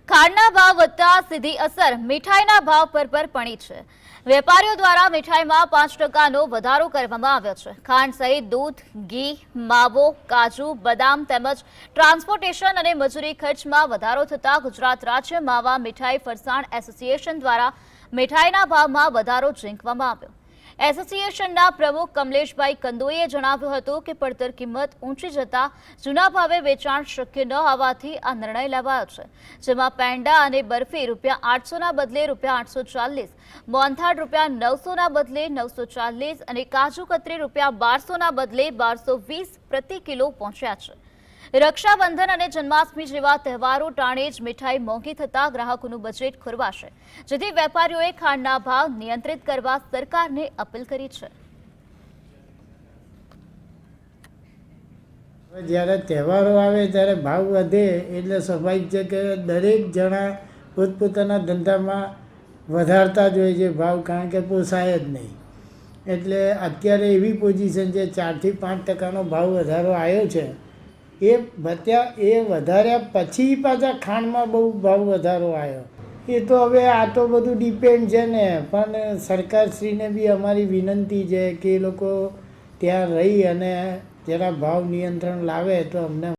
ખાંડના ભાવ વધતા સીધી અસર મીઠાઈના ભાવ પર પડી છે। વેપારીઓ દ્વારા મીઠાઈમાં 5%નો વધારો કરવામાં આવ્યો છે। ખાંડ સહિત દૂધ, ઘી, માવો, કાજુ, બદામ તેમજ ટ્રાન્સપોર્ટેશન અને મજૂરી ખર્ચમાં વધારો થતા ગુજરાત રાજ્ય માવા મીઠાઈ ફરસાણ એસોસિએશન દ્વારા મીઠાઈના ભાવમાં વધારો ઝીંકવામાં આવ્યો। એસોસિએશનના પ્રમુખ કમલેશભાઈ કંદોઈએ જણાવ્યું હતું કે પડતર કિંમત ઊંચી જતા જૂના ભાવે વેચાણ શક્ય ન હોવાથી આ નિર્ણય લેવાયો છે, જેમાં પેંડા અને બરફી ₹800ના બદલે ₹840, મોહનથાળ ₹900ના બદલે ₹940 અને કાજુ કતરી ₹1200ના બદલે ₹1220 પ્રતિ કિલો પહોંચ્યા છે। રક્ષાબંધન અને જન્માષ્ટમી જેવા તહેવારો ટાણે જ મીઠાઈ મોંઘી થતા ગ્રાહકોનું બજેટ ખોરવાશે, જેથી વેપારીઓએ ખાંડના ભાવ નિયંત્રિત કરવા સરકારને અપીલ કરી છે। જ્યારે તહેવારો આવે ત્યારે ભાવ વધે એટલે સ્વાભાવિક છે કે દરેક જણા પોતપોતાના ધંધામાં વધારતા જ હોય છે ભાવ, કારણ કે પોસાય જ નહીં। એટલે અત્યારે એવી પોઝિશન છે 4થી 5%નો ભાવ વધારો આવ્યો છે। એ વધાર્યા પછી પાછા ખાંડમાં બહુ ભાવ વધારો આવ્યો। એ તો હવે આ તો બધું ડિપેન્ડ છે ને, પણ સરકારશ્રીને બી અમારી વિનંતી છે કે એ લોકો ત્યાં રહી અને જરા ભાવ નિયંત્રણ લાવે તો અમને